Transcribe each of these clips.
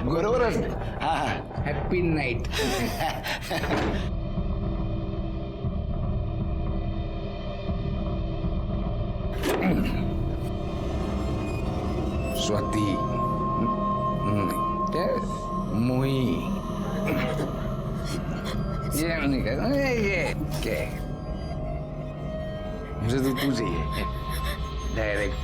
बरोबरच. हा हा. Happy night. स्वाती ते मोही ये नहीं कर ये मुझे तो तू चाहिए डायरेक्ट.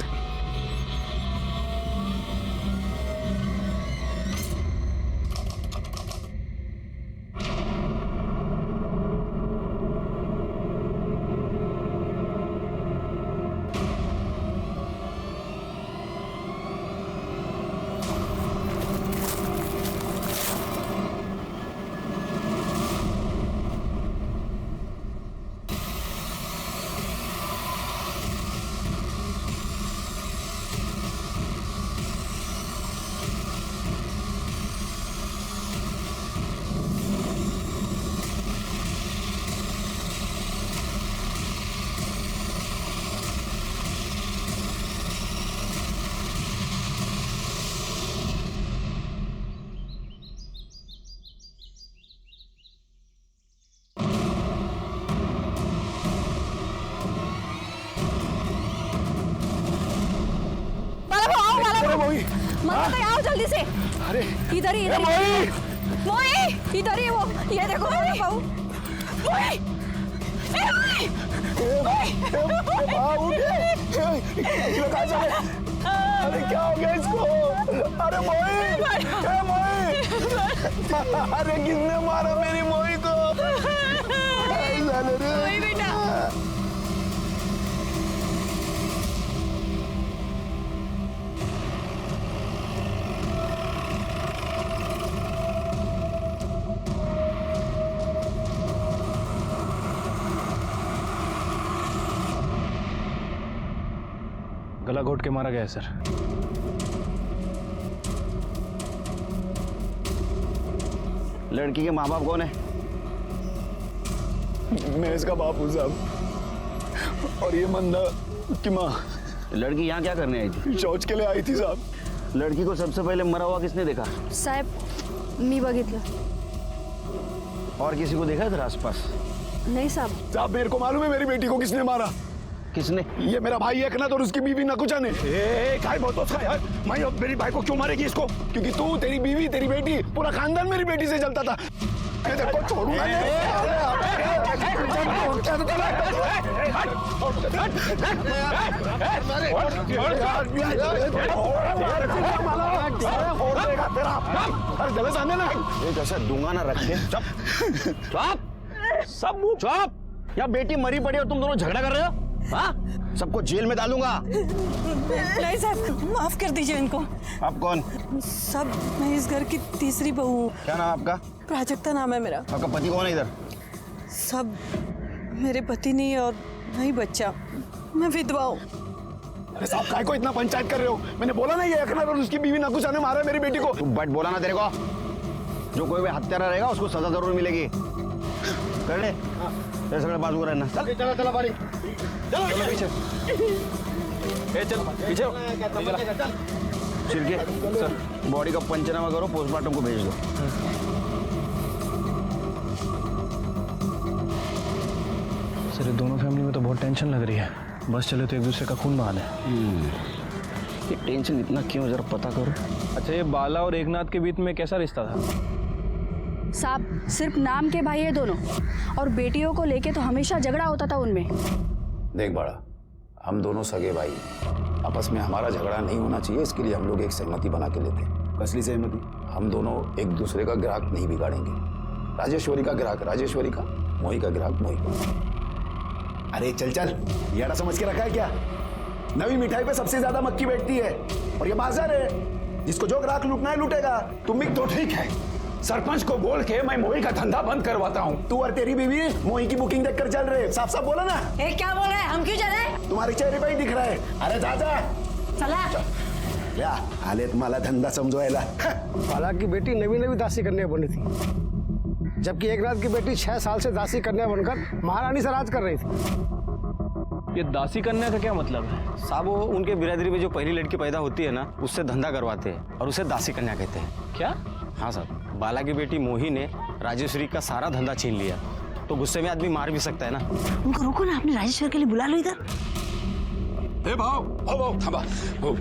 मत आओ जल्दी से. अरे इधर ही मोई इधर ही. वो ये देखो मेरा बहू. मोई अरे क्या हो गया इसको? अरे मोई, अरे किसने मारा मेरी मोई को? मोई बेटा. गला घोट के मारा गया है सर. लड़की के माँ बाप कौन है? मैं इसका बाप हूँ साहब, और ये मंदा की माँ. लड़की यहाँ क्या करने आई थी? शौच के लिए आई थी साहब. लड़की को सबसे पहले मरा हुआ किसने देखा? साहेब मी बघितलं. और किसी को देखा इधर आसपास? नहीं साहब. साहब मेरे को मालूम है मेरी बेटी को किसने मारा. किसने? ये मेरा भाई एकनाथ और उसकी बीवी नकुचा ने. काय बोलतो उसका यार? मैं अब मेरी भाई को क्यों मारेगी इसको? क्योंकि तू, तेरी बीवी, तेरी बेटी, पूरा खानदान मेरी बेटी से चलता था. मैं तेरे को छोड़ूंगा नहीं. एक ऐसा दूंगा ना रखे. सब मुंह चुप. या बेटी मरी पड़ी और तुम दोनों झगड़ा कर रहे हो? हाँ, सबको जेल में डालूंगा. नहीं साहब, माफ कर दीजिए इनको. आप कौन? सब मैं इस घर की तीसरी बहू हूँ. क्या नाम आपका? प्राजक्ता नाम है मेरा. आपका पति कौन है इधर? सब मेरे पति नहीं और नहीं बच्चा. मैं विधवा हूँ. अरे साहब काय को इतना पंचायत कर रहे हो? मैंने बोला ना ये एकनाथ और उसकी बीवी नकुचा ने मारा मेरी बेटी को. तू बट बोला ना तेरे को. जो कोई भी हत्यारा रहेगा उसको सजा जरूर मिलेगी. कर ले. ये सगळे बाजू रहना. चल चला बारी. चलो पीछे. चल पीछे. छिड़के सर बॉडी का पंचनामा करो, पोस्टमार्टम को भेज दो. सर ये दोनों फैमिली में तो बहुत टेंशन लग रही है. बस चले तो एक दूसरे का खून बहाने. ये टेंशन इतना क्यों, जरा पता करो. अच्छा ये बाला और एकनाथ के बीच में कैसा रिश्ता था? साहब सिर्फ नाम के भाई है दोनों, और बेटियों को लेके तो हमेशा झगड़ा होता था उनमें. देख बड़ा, हम दोनों सगे भाई, आपस में हमारा झगड़ा नहीं होना चाहिए, इसके लिए हम लोग एक सहमति बना के लेते हैं. कसली सहमति? हम दोनों एक दूसरे का ग्राहक नहीं बिगाड़ेंगे. राजेश्वरी का ग्राहक राजेश्वरी का, मोही का ग्राहक मोही का. अरे चल चल, यारा समझ के रखा है क्या? नवी मिठाई पे सबसे ज्यादा मक्खी बैठती है, और ये बाजार है, जिसको जो ग्राहक लूटना है लूटेगा. तुम भी तो ठीक है, सरपंच को बोल के मैं मोही का धंधा बंद करवाता हूँ. तू और तेरी बीवी मोही की बुकिंग देखकर चल रहे. साफ साफ बोला ना. क्या बोल रहे हैं? हम क्यों चले? तुम्हारे चेहरे पे ही दिख रहा है. अरे दादा चला. या आले तुम्हाला धंदा समजवायला. बाला की बेटी नवी नवी दासी कन्या बनी थी, जबकि एकनाथ की बेटी 6 साल से दासी कन्या बनकर महारानी से राज कर रही थी. ये दासी कन्या का क्या मतलब है? साहब वो उनके बिरादरी में जो पहली लड़की पैदा होती है ना, उससे धंधा करवाते हैं और उसे दासी कन्या कहते हैं। क्या? हाँ साहब, बाला की बेटी मोही ने राजेश्वरी का सारा धंधा छीन लिया, तो गुस्से में आदमी मार भी सकता है ना। उनको रोको ना, अपने राजेश्वर के लिए बुला लो इधर। ए भाव भाव भाव थांबा हो,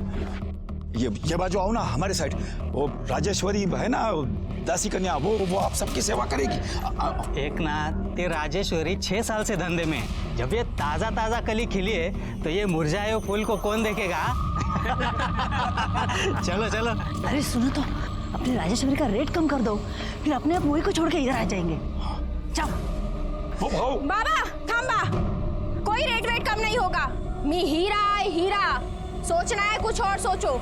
ये बाजू आओ ना हमारे साइड। वो राजेश्वरी है ना दासी कन्या, वो आप सबकी सेवा करेगी। एक ना ते राजेश्वरी 6 साल से धंधे में है। जब ये ताजा ताजा कली खिली है तो ये मुरझाए हुए फूल को कौन देखेगा? चलो चलो। अरे सुनो तो, अपने राजेश्वरी का रेट कम कर दो, फिर अपने आप मोही को छोड़ के इधर आ जाएंगे। जाओ। भाव बाबा थांबा, कोई रेट वेट कम नहीं होगा। मी हीरा है हीरा, सोचना है कुछ और सोचो।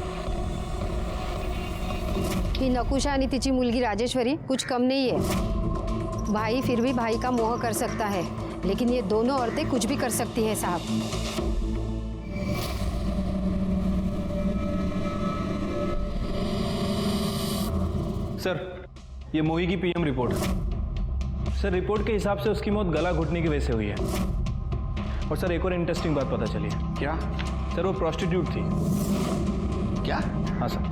ही नकुशा आणि तिची मुलगी राजेश्वरी कुछ कम नहीं है। भाई फिर भी भाई का मोह कर सकता है, लेकिन ये दोनों औरतें कुछ भी कर सकती है साहब। सर, ये मोही की पीएम रिपोर्ट। सर, रिपोर्ट के हिसाब से उसकी मौत गला घुटने की वजह से हुई है। और सर, एक और इंटरेस्टिंग बात पता चली है। क्या? सर, वो प्रोस्टिट्यूट थी। क्या? हाँ सर।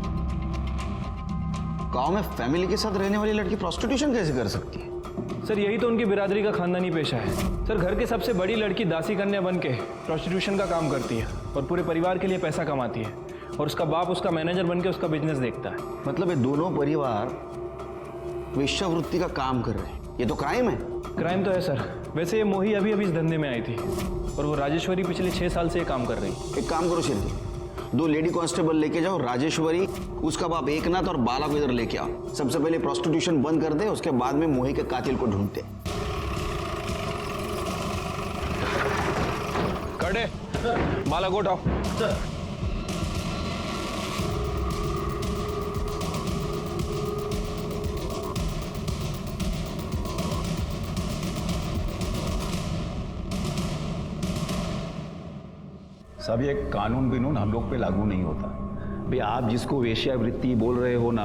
गांव में फैमिली के साथ रहने वाली लड़की प्रोस्टिट्यूशन कैसे कर सकती है? सर, यही तो उनकी बिरादरी का खानदानी पेशा है। सर, घर के सबसे बड़ी लड़की दासी कन्या बन के प्रोस्टिट्यूशन का काम करती है और पूरे परिवार के लिए पैसा कमाती है, और उसका बाप उसका मैनेजर बन के उसका बिजनेस देखता है। मतलब ये दोनों परिवार वेश्यावृत्ति का काम कर रहे हैं, ये तो क्राइम है। क्राइम तो है सर। वैसे ये मोही अभी अभी इस धंधे में आई थी और वो राजेश्वरी पिछले 6 साल से ये काम कर रही। एक काम करो शिरजी, 2 लेडी कांस्टेबल लेके जाओ, राजेश्वरी, उसका बाप एकनाथ और बाला को इधर लेके आओ। सबसे पहले प्रोस्टिट्यूशन बंद कर दे, उसके बाद में मोही के कातिल को ढूंढते। कड़े बाला को उठाओ। सब ये कानून बिनून हम लोग पे लागू नहीं होता। भाई आप जिसको वेश्यावृत्ति बोल रहे हो ना,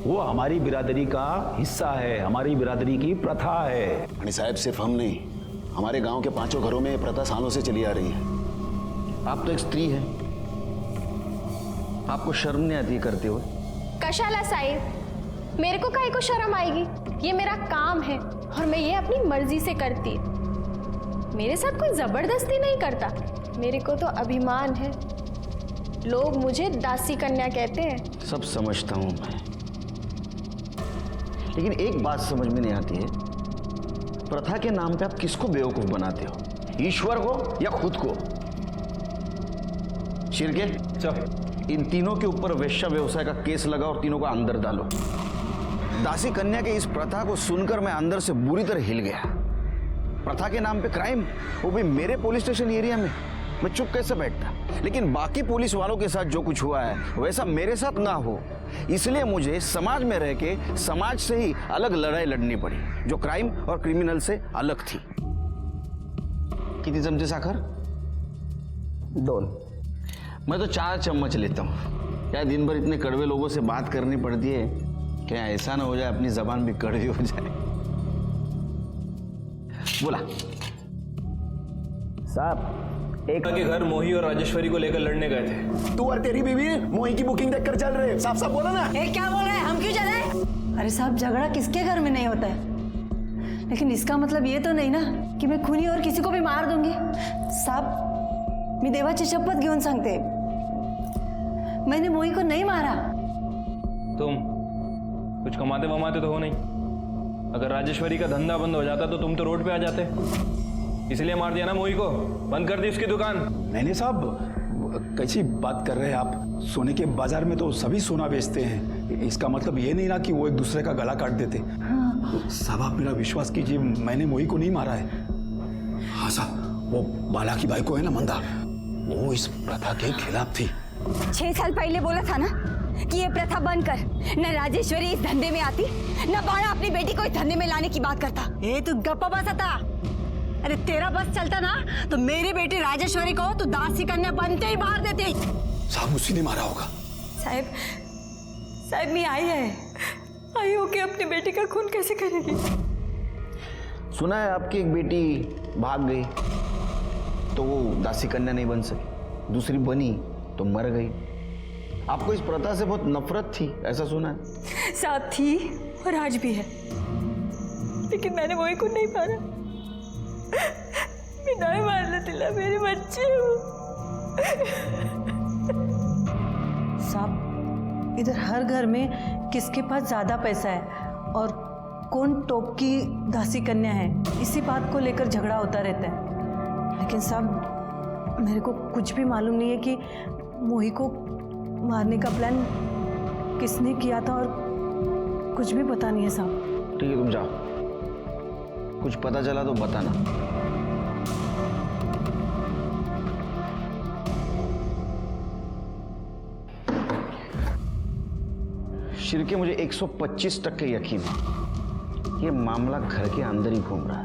वो हमारी बिरादरी का हिस्सा है, हमारी बिरादरी की प्रथा है। आणि साहब सिर्फ हम नहीं, हमारे गांव के 5 घरों में ये प्रथा सालों से चली आ रही है। आप तो एक स्त्री है, आपको शर्म नहीं आती करते हुए? कशाला साहिब, मेरे को काहे को शर्म आएगी? ये मेरा काम है और मैं ये अपनी मर्जी से करती। मेरे साथ कोई जबरदस्ती नहीं करता। मेरे को तो अभिमान है। लोग मुझे दासी कन्या कहते हैं। सब समझता हूं मैं, लेकिन एक बात समझ में नहीं आती है, प्रथा के नाम पे आप किसको बेवकूफ बनाते हो? ईश्वर को या खुद को? शिरके, चल इन तीनों के ऊपर वेश्या व्यवसाय का केस लगा और तीनों को अंदर डालो। दासी कन्या के इस प्रथा को सुनकर मैं अंदर से बुरी तरह हिल गया। प्रथा के नाम पे क्राइम, वो भी मेरे पुलिस स्टेशन एरिया में। मैं चुप कैसे बैठता? लेकिन बाकी पुलिस वालों के साथ जो कुछ हुआ है वैसा मेरे साथ ना हो, इसलिए मुझे समाज में रह के समाज से ही अलग लड़ाई लड़नी पड़ी, जो क्राइम और क्रिमिनल से अलग थी। कितनी चमचे साखर? 2। मैं तो 4 चम्मच लेता हूँ। क्या दिन भर इतने कड़वे लोगों से बात करनी पड़ती है, क्या ऐसा ना हो जाए अपनी जबान भी कड़वी हो जाए? बोला साहब, एक के घर मोही और राजेश्वरी को लेकर लड़ने गए थे। तू और तेरी बीवी मोही की बुकिंग देखकर चल रहे। साफ साफ बोला ना। क्या बोल रहे हैं? हम क्यों चले? अरे साहब, झगड़ा किसके घर में नहीं होता है, लेकिन इसका मतलब ये तो नहीं ना कि मैं खूनी और किसी को भी मार दूंगी। साहब, मी देवाची शपथ घेऊन सांगते, मैंने मोही को नहीं मारा। तुम कुछ कमाते वमाते तो हो नहीं। अगर राजेश्वरी का धंधा बंद हो जाता तो तुम तो रोड पे आ जाते, इसलिए मार दिया ना मोही को, बंद कर दी उसकी दुकान। मैंने साहब कैसी बात कर रहे हैं आप? सोने के बाजार में तो सभी सोना बेचते हैं, इसका मतलब ये नहीं ना कि वो एक दूसरे का गला काट देते। साहब आप मेरा विश्वास कीजिए, मैंने मोही को नहीं मारा है। हाँ साहब, वो बाला की बाई को है ना मंदा, वो इस प्रथा के खिलाफ थी। 6 साल पहले बोला था ना कि ये प्रथा बंद कर। न राजेश्वरी इस धंधे में आती, न बाला अपनी बेटी को इस धंधे में लाने की बात करता। ए तू गप्पा बस आता। अरे तेरा बस चलता ना तो मेरी बेटी राजेश्वरी को तो दासी कन्या बनते ही मार देते। साहब उसी ने मारा होगा। साहब मैं आई हो के अपनी बेटी का खून कैसे करेगी? सुना है आपकी एक बेटी भाग गई, तो वो दासी कन्या नहीं बन सकी, दूसरी बनी तो मर गई। आपको इस प्रथा से बहुत नफरत थी, ऐसा सुना है? साथ थी और आज भी है, लेकिन मैंने मोही को नहीं मारा। मैं नहीं मारने दिला, मेरे बच्चे साहब, इधर हर घर में किसके पास ज्यादा पैसा है और कौन टॉप की दासी कन्या है, इसी बात को लेकर झगड़ा होता रहता है। लेकिन साहब, मेरे को कुछ भी मालूम नहीं है कि मोही को मारने का प्लान किसने किया था और कुछ भी पता नहीं है साहब। ठीक है, तुम जाओ, कुछ पता चला तो बताना। शिर्के, मुझे 125% यकीन है ये मामला घर के अंदर ही घूम रहा है।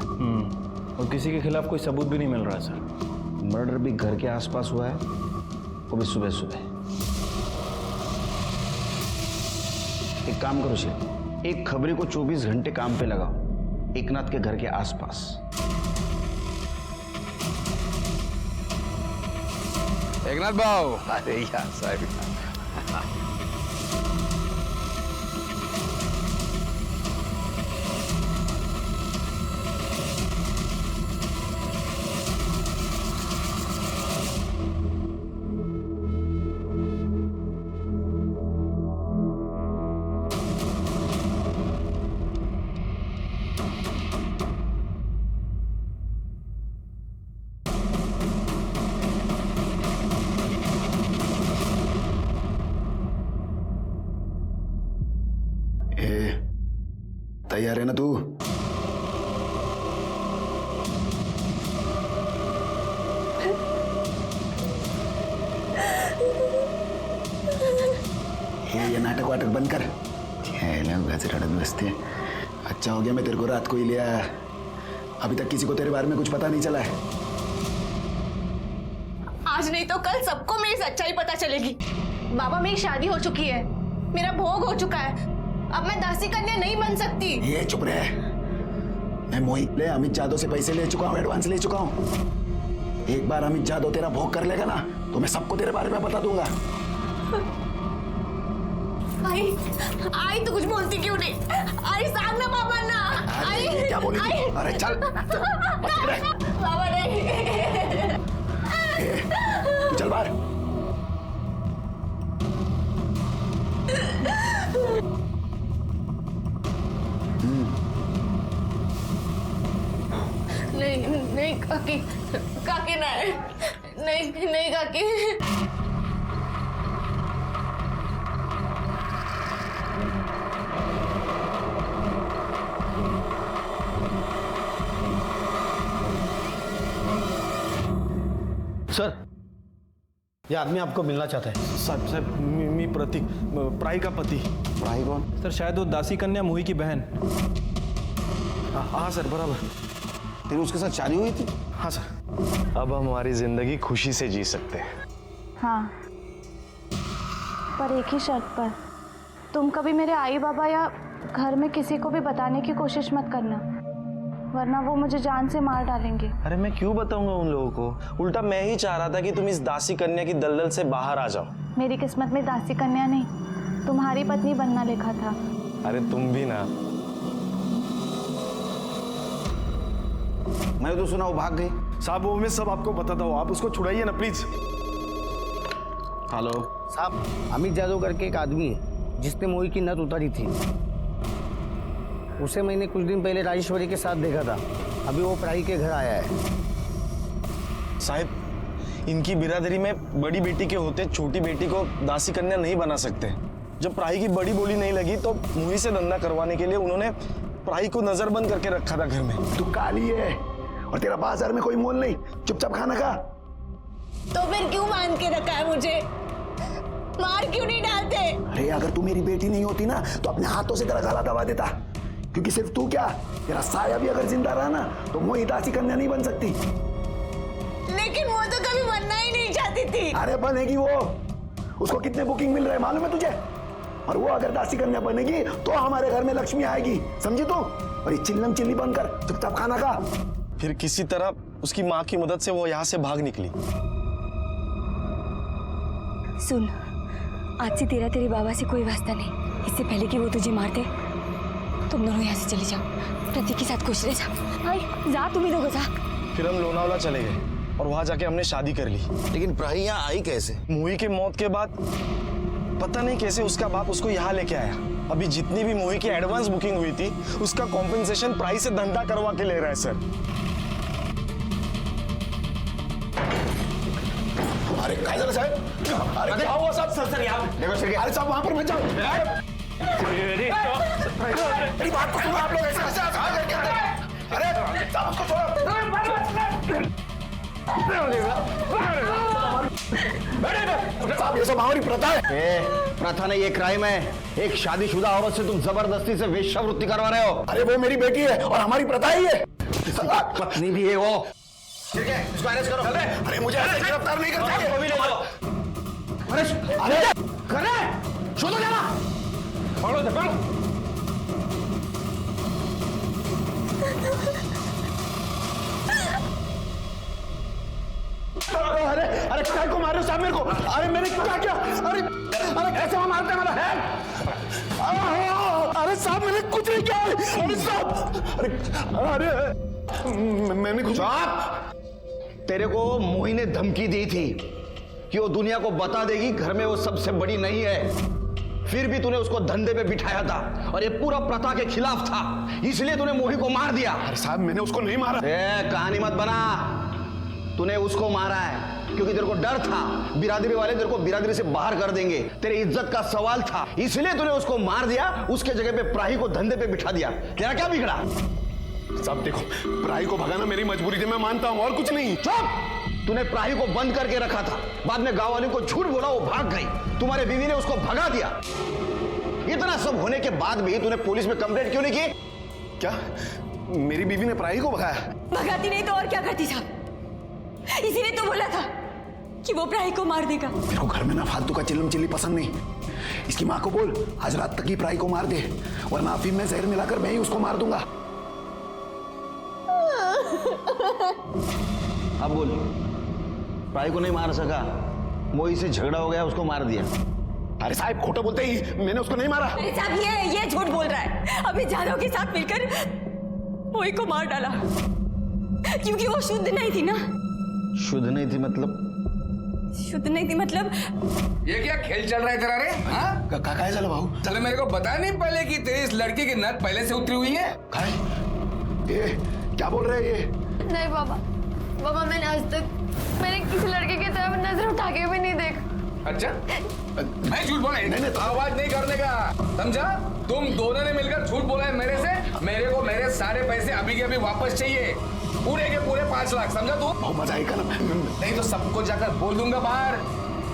और किसी के खिलाफ कोई सबूत भी नहीं मिल रहा सर। मर्डर भी घर के आसपास हुआ है, वो भी सुबह सुबह। एक काम करो शिर्के, एक खबरी को 24 घंटे काम पे लगाओ एकनाथ के घर के आसपास। एकनाथ भाऊ, अरे यार साहब, तैयार है ना तू? ये नाटक वाटक बंद कर। रड़त बसते। अच्छा हो गया मैं तेरे को रात को ही ले आया, अभी तक किसी को तेरे बारे में कुछ पता नहीं चला है। आज नहीं तो कल सबको मेरी सच्चाई पता चलेगी। बाबा, मेरी शादी हो चुकी है, मेरा भोग हो चुका है, अब मैं दासी कन्या नहीं बन सकती। ये चुप रहे, मैं मोहित ले अमित जादव से पैसे ले चुका हूँ, एडवांस ले चुका हूँ। एक बार अमित जादव तेरा भोग कर लेगा ना तो मैं सबको तेरे बारे में बता दूंगा। आई तो कुछ बोलती क्यों नहीं? आई सांग ना बाबा ना। आई क्या बोली? अरे चल बाबा नहीं। चल बाहर। नहीं काकी, काकी नहीं काकी। सर, ये आदमी आपको मिलना चाहता है। साहब मी प्रतीक, प्राई का पति। पढ़ाई कौन? सर शायद वो दासी कन्या मोही की बहन। हाँ सर, बराबर। तेरी उसके साथ शादी हुई थी? हाँ सर। अब हम हमारी जिंदगी खुशी से जी सकते हैं। हाँ, पर एक ही शर्त पर, तुम कभी मेरे आई बाबा या घर में किसी को भी बताने की कोशिश मत करना, वरना वो मुझे जान से मार डालेंगे। अरे मैं क्यों बताऊंगा उन लोगों को? उल्टा मैं ही चाह रहा था कि तुम इस दासी कन्या की दलदल से बाहर आ जाओ। मेरी किस्मत में दासी कन्या नहीं, तुम्हारी पत्नी बनना लिखा था। अरे तुम भी ना। मैंने तो सुना वो भाग गई। साहब वो मैं सब आपको बताता हूँ, आप उसको छुड़ाइए ना प्लीज। हेलो साहब, अमित जादव करके एक आदमी है जिसने मोही की नथ उतारी थी। उसे मैंने कुछ दिन पहले राजेश्वरी के साथ देखा था, अभी वो प्राई के घर आया है। साहब इनकी बिरादरी में बड़ी बेटी के होते छोटी बेटी को दासी कन्या नहीं बना सकते। जब प्राई की बड़ी बोली नहीं लगी तो मोही से धंधा करवाने के लिए उन्होंने प्राई को नजरबंद करके रखा था घर में। तू काली है और तेरा बाजार में कोई मोल नहीं, चुपचाप खाना खा। तो फिर क्यों बांध के रखा है मुझे? मार क्यों नहीं डालते? अरे अगर तू मेरी बेटी नहीं होती ना तो अपने हाथों से तेरा गला दबा देता, क्योंकि सिर्फ तू क्या, तेरा साया भी अगर जिंदा रहा ना तो मोही दासी कन्या नहीं बन सकती। लेकिन वो तो कभी बनना ही नहीं चाहती थी। अरे बनेगी वो, उसको कितने बुकिंग मिल रहे हैं मालूम है तुझे? और वो अगर दासी कन्या बनेगी तो हमारे घर में लक्ष्मी आएगी, समझी तू? और ये चिल्लम चिल्ली बनकर चुपचाप खाना खा। फिर किसी तरह उसकी माँ की मदद से वो यहाँ से भाग निकली। सुन, आज से तेरा तेरे बाबा से कोई वास्ता नहीं। इससे पहले कि वो तुझे मार दे, तुम दोनों यहाँ से चले जाओ। प्रतीक के साथ खुश रह जा। भाई जा, तुम ही दोगे जा। फिर हम लोनावला चले गए और वहां जाके हमने शादी कर ली। लेकिन प्राही यहाँ आई कैसे? मोही के मौत के बाद पता नहीं कैसे उसका बाप उसको यहाँ लेके आया। अभी जितनी भी मोही की एडवांस बुकिंग हुई थी उसका कॉम्पेंसेशन प्राही से धंधा करवा के ले रहा है सर। अरे काय झालं साहेब? अरे क्या हुआ साहब? सर यहाँ देखो सर, अरे साहब वहां पर मत जाओ। मेरी बात को सुनो आप लोग, ऐसे अरे साहब उसको छोड़ो। साहब ये सब हमारी प्रथा है। प्रथा नहीं, ये क्राइम है। एक शादीशुदा औरत से तुम जबरदस्ती से वेश्यावृत्ति करवा रहे हो। अरे वो मेरी बेटी है और हमारी प्रथा ही है। पत्नी भी है वो। ठीक है, इसको अरेस्ट करो। अरे मुझे ऐसे गिरफ्तार नहीं कर सकते। भी ले जाओ। अरे कर रहे शोधो जाना। पकड़ो पकड़ो। अरे अरे क्या को मारे साहब मेरे को? अरे मैंने क्या किया? अरे अरे कैसे वो मारते हैं मेरा? अरे साहब मैंने कुछ नहीं किया। अरे साहब अरे मैंने कुछ। तेरे को मोही ने धमकी दी थी कि वो दुनिया को बता देगी घर में वो सबसे बड़ी नहीं है। फिर भी तूने उसको धंधे पे बिठाया था और ये पूरा प्रथा के खिलाफ था, इसलिए तूने मोही को मार दिया। अरे साहब मैंने उसको नहीं मारा। कहानी मत बना। तूने उसको मारा है क्योंकि तेरे को डर था बिरादरी वाले तेरे को बिरादरी से बाहर कर देंगे। तेरी इज्जत का सवाल था, इसलिए तूने उसको मार दिया। उसके जगह पे प्राही को धंधे पे बिठा दिया। तेरा क्या बिगड़ा? साहब देखो, प्राही को भगाना मेरी मजबूरी थी, मैं मानता हूं, और कुछ नहीं। चुप! तूने प्राही को बंद करके रखा था, बाद में गांव वालों को झूठ बोला, वो भाग गई। तुम्हारे बीवी ने उसको भगा दिया। इतना सब होने के बाद भी तूने पुलिस में कंप्लेंट क्यों नहीं की? क्या मेरी बीवी ने प्राही को भगाया? भगाती नहीं तो और क्या करती साहब? इसीलिए तो बोला था कि वो प्राही को मार देगा। मेरे को घर में ना फालतू का चिल्लम चिल्ली पसंद नहीं। इसकी माँ को बोल आज रात तक ही प्राही को मार दे, वरना अफीम में जहर मिलाकर मैं ही उसको मार दूंगा। अब बोल, प्राही को नहीं मार सका, मोही से झगड़ा हो गया, उसको मार दिया। अरे साहब खोटा बोलते ही, मैंने उसको नहीं मारा। अरे साहब ये झूठ बोल रहा है। अभी जादव के साथ मिलकर मोही को मार डाला क्योंकि वो शुद्ध नहीं थी ना। शुद्ध नहीं थी मतलब? शुद्ध नहीं थी मतलब ये क्या खेल चल रहा है तेरा रे? हाँ? काय झालं भाऊ? चलो मेरे को बता नहीं पहले कि तेरी इस लड़की की नस पहले से उतरी हुई है। ये क्या बोल रहे हैं ये? नहीं बाबा, बाबा मैंने आज तक किसी लड़के की तरफ नजर उठा के भी नहीं देखा। अच्छा, मैं झूठ बोला? नहीं, आवाज नहीं करने का, समझा? तुम दोनों ने मिलकर झूठ बोला है मेरे से। मेरे को मेरे सारे पैसे अभी के अभी वापस चाहिए, पूरे के पूरे 5 लाख, समझा तू? बहुत मजा आएगा ना। नहीं तो सबको जाकर बोल दूंगा बाहर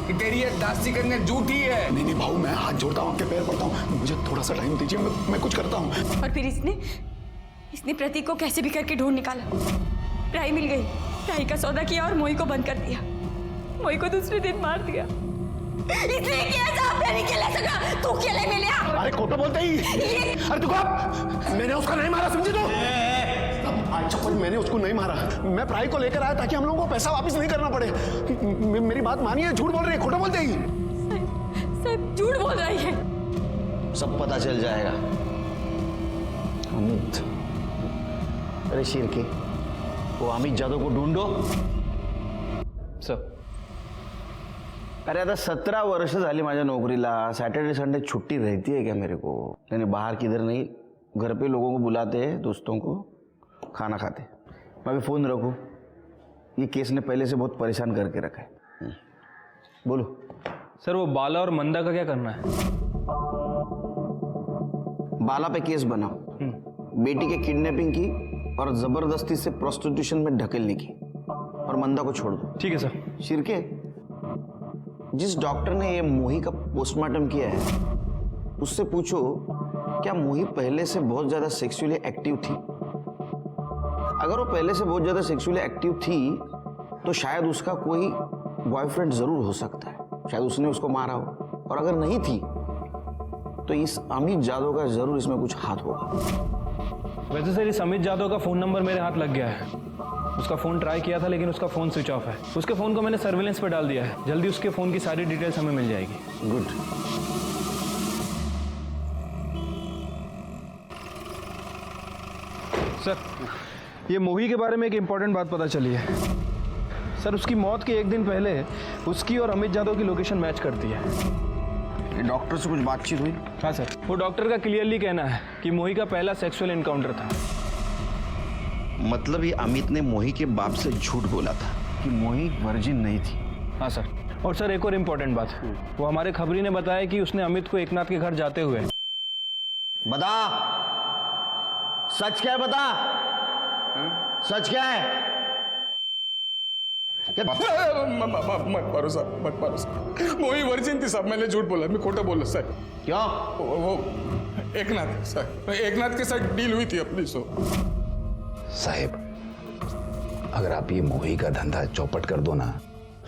कि तेरी ये दासी कन्या झूठी है। नहीं भाऊ, मैं हाथ जोड़ता हूँ, आपके पैर पड़ता हूँ, मुझे थोड़ा सा टाइम दीजिए, मैं कुछ करता हूँ। और फिर इसने प्रतीक को कैसे भी करके ढूंढ निकाला। प्राही मिल गई, प्राही का सौदा किया और मोही को बंद कर दिया। मोही को दूसरे दिन मार दिया। इसलिए कि ऐसा आपने नहीं खेला सका, तू खेले में लिया। अरे खोटा बोलते ही। अरे तू कब? मैंने उसको नहीं मारा, समझे तू? अच्छा कोई मैंने उसको नहीं मारा, मैं प्राही को लेकर आया ताकि हम लोगों को पैसा वापस नहीं करना पड़े। मेरी बात मानिए, झूठ बोल रही है, खोटा बोलते ही। साहब झूठ बोल रही है। सब पता चल जाएगा। अमित, अरे शिरके, वो अमित जाधव को ढूंढो। सर अरे आता 17 वर्ष झाली माझ्या नोकरीला, सैटरडे संडे छुट्टी रहती है क्या मेरे को? नहीं बाहर किधर नहीं, घर पे लोगों को बुलाते हैं, दोस्तों को, खाना खाते। मैं भी फोन रखूं? ये केस ने पहले से बहुत परेशान करके रखा है। बोलो सर, वो बाला और मंदा का क्या करना है? बाला पे केस बनाओ, बेटी के किडनैपिंग की और जबरदस्ती से प्रोस्टिट्यूशन में ढकेलने की, और मंदा को छोड़ दो। ठीक है सर। शिरके, जिस डॉक्टर ने ये मोही का पोस्टमार्टम किया है उससे पूछो क्या मोही पहले से बहुत ज्यादा सेक्सुअली एक्टिव थी? अगर वो पहले से बहुत ज्यादा सेक्सुअली एक्टिव थी तो शायद उसका कोई बॉयफ्रेंड जरूर हो सकता है, शायद उसने उसको मारा हो। और अगर नहीं थी तो इस अमित जाधव का जरूर इसमें कुछ हाथ होगा। वैसे सर इस अमित जादव का फ़ोन नंबर मेरे हाथ लग गया है। उसका फ़ोन ट्राई किया था लेकिन उसका फ़ोन स्विच ऑफ है। उसके फ़ोन को मैंने सर्विलेंस पे डाल दिया है। जल्दी उसके फ़ोन की सारी डिटेल्स हमें मिल जाएगी। गुड। सर ये मोही के बारे में एक इम्पॉर्टेंट बात पता चली है। सर उसकी मौत के एक दिन पहले उसकी और अमित जादव की लोकेशन मैच करती है। डॉक्टर से कुछ बातचीत हुई? हाँ सर, वो डॉक्टर का क्लियरली कहना है कि मोही का पहला सेक्सुअल एनकाउंटर था। मतलब ये अमित ने मोही के बाप से झूठ बोला था कि मोही वर्जिन नहीं थी। हाँ सर। और सर एक और इम्पोर्टेंट बात, वो हमारे खबरी ने बताया कि उसने अमित को एकनाथ के घर जाते हुए। बता, सच क्या है? बता, सच क्या है? मत मारो साहब, मत मारो साहब। मोही वर्जिन थी साहब, मैंने झूठ बोला, मैं खोटा बोला सर। क्यों? वो एकनाथ सर, एकनाथ के साथ डील हुई थी अपनी। साहेब, अगर आप ये मोही का धंधा चौपट कर दो ना,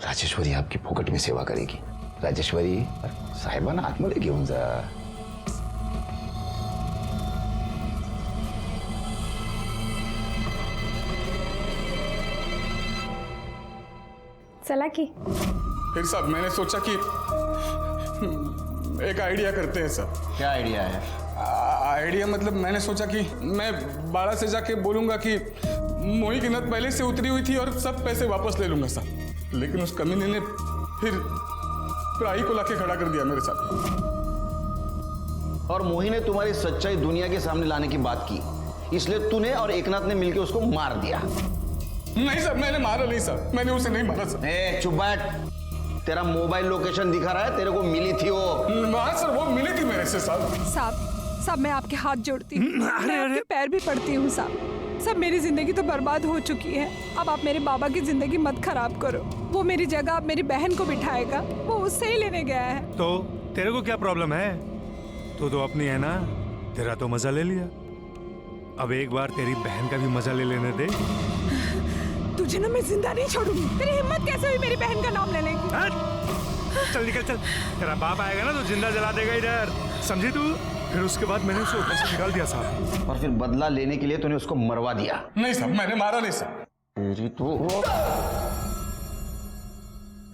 राजेश्वरी आपकी फुकट में सेवा करेगी। राजेश्वरी साहेबांना आतमध्ये घेऊन जा। चला की फिर साहब मैंने सोचा कि एक आइडिया करते हैं सर। क्या आइडिया है? आइडिया मतलब मैंने सोचा कि मैं बाड़ा से जाके बोलूंगा कि मोही की नद पहले से उतरी हुई थी और सब पैसे वापस ले लूंगा साहब। लेकिन उस कमीने ने फिर प्राई को लाके खड़ा कर दिया मेरे साथ। और मोही ने तुम्हारी सच्चाई दुनिया के सामने लाने की बात की, इसलिए तूने और एकनाथ ने मिलकर उसको मार दिया। नहीं सर, मैंने मारा नहीं सर, मैंने उसे नहीं मारा सर। चुप बैठ, तेरा मोबाइल लोकेशन दिखा रहा है, तेरे को मिली थी वो। हाँ सर, वो मिली थी मेरे से साहब। साहब मैं आपके हाथ जोड़ती हूँ, मैं आपके पैर भी पड़ती हूँ साहब। मेरी जिंदगी तो बर्बाद हो चुकी है। अब आप मेरे बाबा की जिंदगी मत खराब करो। वो मेरी जगह अब मेरी बहन को बिठाएगा, वो उससे ही लेने गया है। तो तेरे को क्या प्रॉब्लम है? तू तो अपनी है ना, तेरा तो मजा ले लिया। अब एक बार तेरी बहन का भी मजा ले लेने दे। तुझे ना मैं जिंदा नहीं छोड़ूंगी। तेरी हिम्मत कैसे हुई मेरी बहन का नाम लेने की? चल निकल चल, तेरा बाप आएगा ना तो जिंदा जला देगा इधर, समझी तू? फिर उसके बाद मैंने उसे ऊपर से निकाल दिया साहब। और फिर बदला लेने के लिए तूने उसको मरवा दिया। नहीं साहब, मैंने मारा नहीं साहब। तेरी तो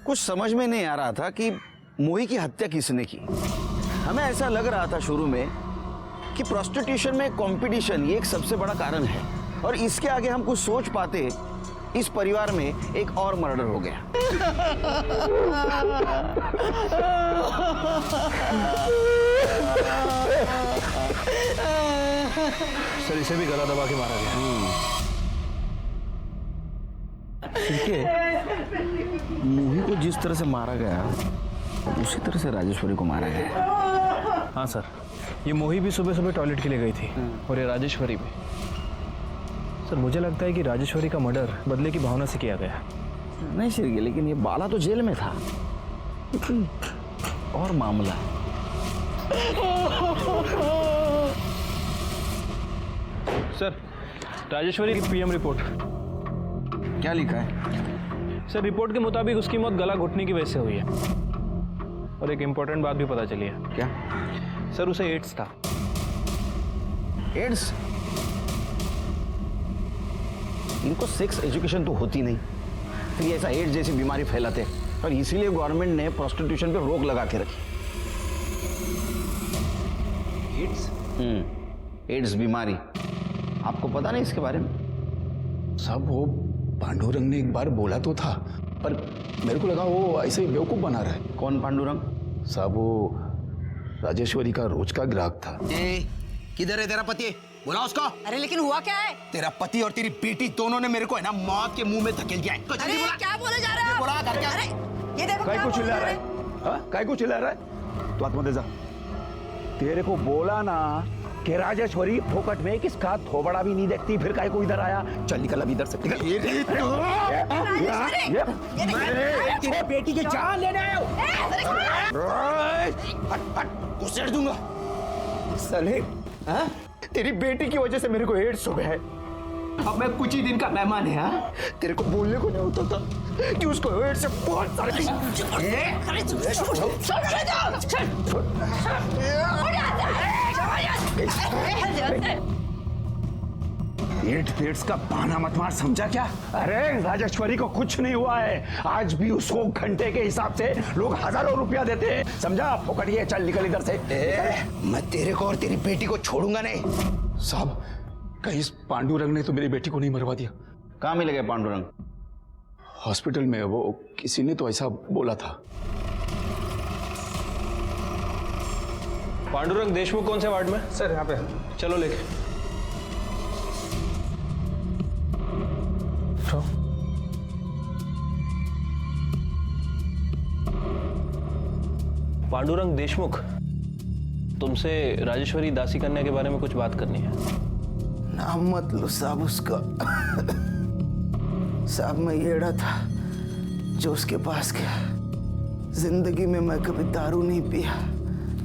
कुछ समझ में नहीं आ रहा था कि मोही की हत्या किसने की। हमें ऐसा लग रहा था शुरू में कि प्रोस्टिट्यूशन में कंपटीशन ये एक सबसे बड़ा कारण है, और इसके आगे हम कुछ सोच पाते। इस परिवार में एक और मर्डर हो गया। सर इसे भी गला दबा के मारा गया। मोही को जिस तरह से मारा गया उसी तरह से राजेश्वरी को मारा गया। हाँ सर, ये मोही भी सुबह सुबह टॉयलेट के लिए गई थी और ये राजेश्वरी भी। सर मुझे लगता है कि राजेश्वरी का मर्डर बदले की भावना से किया गया। नहीं श्री, लेकिन ये बाला तो जेल में था, और मामला। सर राजेश्वरी की पीएम रिपोर्ट। क्या लिखा है? सर रिपोर्ट के मुताबिक उसकी मौत गला घुटने की वजह से हुई है। और एक इम्पोर्टेंट बात भी पता चली है। क्या? सर उसे एड्स था। एड्स? इनको सेक्स एजुकेशन तो होती नहीं, फिर ऐसा एड्स जैसी बीमारी फैलाते, और इसीलिए गवर्नमेंट ने प्रोस्टिट्यूशन पे रोक लगा के रखी। एड्स? एड्स बीमारी, आपको पता नहीं इसके बारे में? साहब वो पांडुरंग ने एक बार बोला तो था, पर मेरे को लगा वो ऐसे ही बेवकूफ बना रहा है। कौन पांडुरंग? साहब वो राजेश्वरी का रोज का ग्राहक था। किधर है तेरा पति? बुला उसको। अरे लेकिन हुआ क्या है? तेरा पति और तेरी बेटी दोनों ने मेरे को है ना मौत के मुंह में धकेल दिया है। अरे क्या बोले जा रहे हो? बोला कर क्या? अरे ये देखो काय क्या को बोल चिल्ला रहा रहे है? हैं। हाँ? काय को चिल्ला रहा है? तो आत्मदे जा। तेरे को बोला ना कि राजेश्वरी फोकट में किसका थोबड़ा भी नहीं देखती, फिर काय को इधर आया? चल निकल अब इधर से। तेरी बेटी की जान लेने आया हूं। घुसेड़ दूंगा साले, हाँ? तेरी बेटी की वजह से मेरे को एड्स हो गया है। अब मैं कुछ ही दिन का मेहमान है। हाँ? तेरे को बोलने को नहीं होता था कि उसको एड्स से बहुत सारे पेट पेट्स का बहाना मत मार, समझा क्या? अरे राजेश्वरी को कुछ नहीं हुआ है, आज भी उसको घंटे के हिसाब से लोग हजारों रुपया देते हैं, समझा? पकड़िए, चल निकल इधर से। मैं तेरे को और तेरी बेटी को छोड़ूंगा नहीं। साहब, कहीं इस पांडुरंग ने तो मेरी बेटी को नहीं मरवा दिया? कहाँ मिलेगा पांडुरंग? हॉस्पिटल में, वो किसी ने तो ऐसा बोला था। पांडुरंग देशमुख कौन से वार्ड में? सर यहाँ पे। चलो लेके। पांडुरंग देशमुख, तुमसे राजेश्वरी दासी कन्या के बारे में कुछ बात करनी है। नाम मत लो साहब उसका। साहब मैं येड़ा था जो उसके पास गया। जिंदगी में मैं कभी दारू नहीं पिया,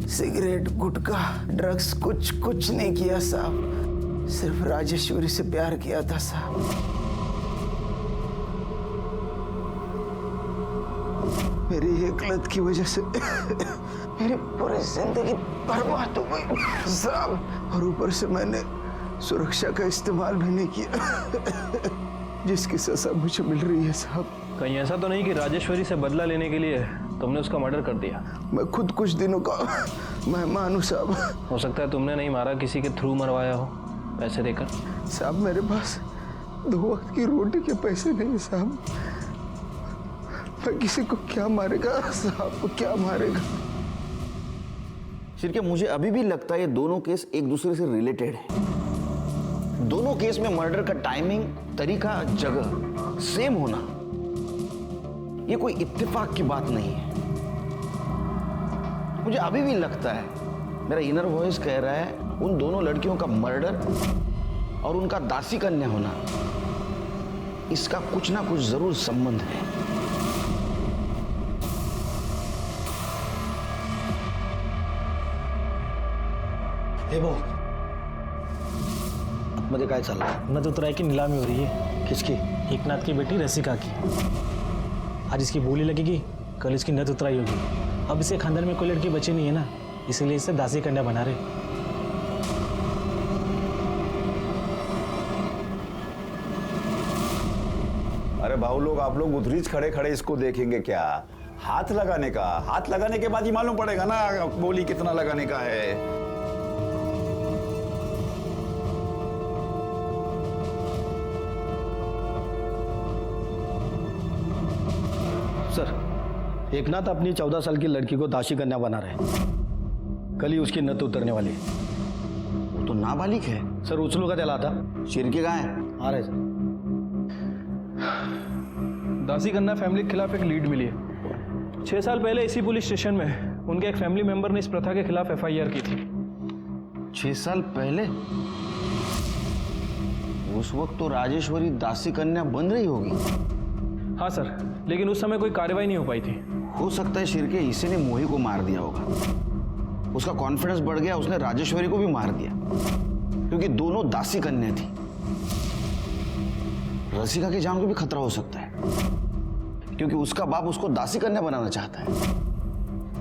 सिगरेट, गुटखा, ड्रग्स कुछ नहीं किया साहब। सिर्फ राजेश्वरी से प्यार किया था साहब। मेरी एक लत की वजह से मेरी पूरी जिंदगी बर्बाद हो गई साहब। और ऊपर से मैंने सुरक्षा का इस्तेमाल भी नहीं किया, जिसकी सजा मुझे मिल रही है साहब। कहीं ऐसा तो नहीं कि राजेश्वरी से बदला लेने के लिए तुमने उसका मर्डर कर दिया? मैं खुद कुछ दिनों का मेहमान हूँ साहब। हो सकता है तुमने नहीं मारा, किसी के थ्रू मरवाया हो पैसे देकर। साहब मेरे पास 2 वक्त की रोटी के पैसे नहीं साहब। मैं किसी को क्या मारेगा साहब, क्या मारेगा? शिरके, मुझे अभी भी लगता है ये दोनों केस एक दूसरे से रिलेटेड है। दोनों केस में मर्डर का टाइमिंग, तरीका, जगह सेम होना ये कोई इत्तेफाक की बात नहीं है। मुझे अभी भी लगता है, मेरा इनर वॉइस कह रहा है, उन दोनों लड़कियों का मर्डर और उनका दासी कन्या होना, इसका कुछ ना कुछ जरूर संबंध है। मध्ये काय चाललं? नद उतराई की नीलामी हो रही है। किसकी? एकनाथ की बेटी रसिका की। आज इसकी बोली लगेगी, कल इसकी नद उतराई होगी। अब इसके खानदान में कोई लड़की बची नहीं है ना, इसीलिए इसे दासी कन्या बना रहे। अरे भाऊ लोग, आप लोग उधरीच खड़े खड़े इसको देखेंगे क्या? हाथ लगाने के बाद ही मालूम पड़ेगा ना बोली कितना लगाने का है। सर, एकनाथ अपनी 14 साल की लड़की को दासी कन्या बना रहे हैं। कल ही उसकी नद उतरने वाली है। वो तो नाबालिग है सर। उचलू का चला था। शिरके कहाँ है? आ रहे सर। दासी कन्या फैमिली के खिलाफ एक लीड मिली है। 6 साल पहले इसी पुलिस स्टेशन में उनके एक फैमिली मेंबर ने इस प्रथा के खिलाफ FIR की थी। 6 साल पहले? उस वक्त तो राजेश्वरी दासी कन्या बन रही होगी। हाँ सर, लेकिन उस समय कोई कार्रवाई नहीं हो पाई थी। हो सकता है शिरके इसी ने मोही को मार दिया होगा। उसका कॉन्फिडेंस बढ़ गया, उसने राजेश्वरी को भी मार दिया, क्योंकि दोनों दासी कन्या थी। रसिका की जान को भी खतरा हो सकता है, क्योंकि उसका बाप उसको दासी कन्या बनाना चाहता है।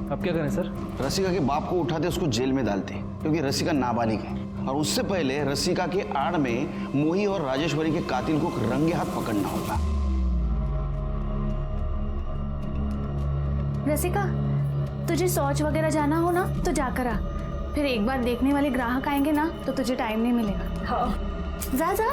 अब क्या करें सर? रसिका के बाप को उठाते उसको जेल में डालते, क्योंकि रसिका नाबालिग है। और उससे पहले रसिका के आड़ में मोही और राजेश्वरी के कातिल को रंगे हाथ पकड़ना होगा। रसिका, तुझे शौच वगैरह जाना हो ना तो जाकर आ। फिर एक बार देखने वाले ग्राहक आएंगे ना तो तुझे टाइम नहीं मिलेगा। हाँ। जा जा।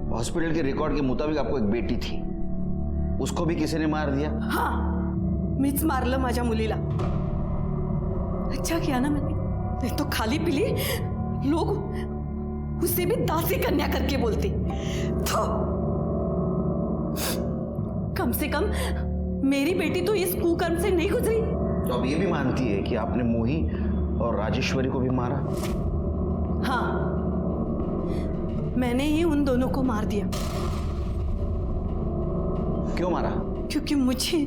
हॉस्पिटल के रिकॉर्ड के मुताबिक आपको एक बेटी थी, उसको भी किसी ने मार दिया? हाँ, मीच मारलं माझ्या मुलीला। अच्छा किया ना मैंने, नहीं तो खाली पीली लोग उस मुझसे भी दासी कन्या करके बोलती। तो कम से कम मेरी बेटी तो इस कुकर्म से नहीं गुजरी। तो अब ये भी मानती है कि आपने मोही और राजेश्वरी को भी मारा? हाँ, मैंने ही उन दोनों को मार दिया। क्यों मारा? क्योंकि मुझे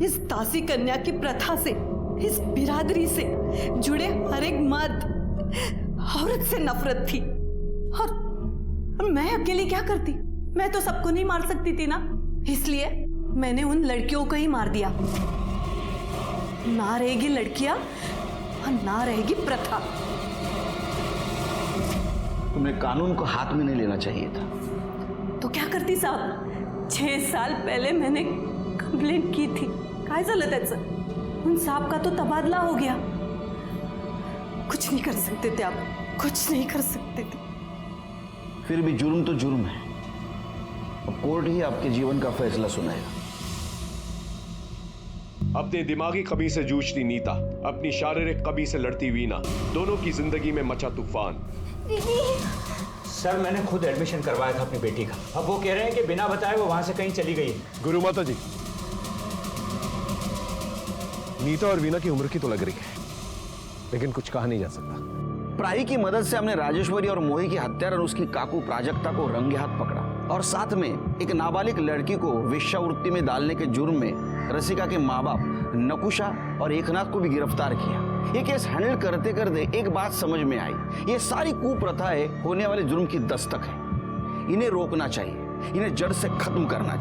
इस दासी कन्या की प्रथा से, इस बिरादरी से जुड़े हर एक मर्द औरत से नफरत थी। और मैं अकेली क्या करती? मैं तो सबको नहीं मार सकती थी ना, इसलिए मैंने उन लड़कियों को ही मार दिया। ना रहेगी लड़कियां और ना रहेगी प्रथा। तुमने कानून को हाथ में नहीं लेना चाहिए था। तो क्या करती साहब? 6 साल पहले मैंने कंप्लेंट की थी। काय झालं त्याचं? उन साहब का तो तबादला हो गया। कुछ नहीं कर सकते थे आप, कुछ नहीं कर सकते थे। फिर भी जुर्म तो जुर्म है। अब कोर्ट ही आपके जीवन का फैसला सुनाएगा। अपने दिमागी कमी से जूझती नीता, अपनी शारीरिक कमी से लड़ती वीना, दोनों की जिंदगी में मचा तूफान। सर, मैंने खुद एडमिशन करवाया था अपनी बेटी का। अब वो कह रहे हैं कि बिना बताए वो वहां से कहीं चली गई। गुरु माता जी, नीता और वीना की उम्र की तो लग रही है, लेकिन कुछ कहा नहीं जा सकता। प्राही की मदद से हमने राजेश्वरी और मोही की हत्यारा और उसकी काकू प्राजक्ता को रंगे हाथ पकड़ा, और साथ में एक नाबालिग लड़की को वेश्यावृत्ति में डालने के जुर्म में रसिका के माँ बाप नकुशा और एकनाथ को भी गिरफ्तार किया। ये केस हैंडल करते करते एक बात समझ में आई, ये सारी कुप्रथाएं होने वाले जुर्म की दस्तक है। इन्हें रोकना चाहिए, इन्हें जड़ से खत्म करना चाहिए।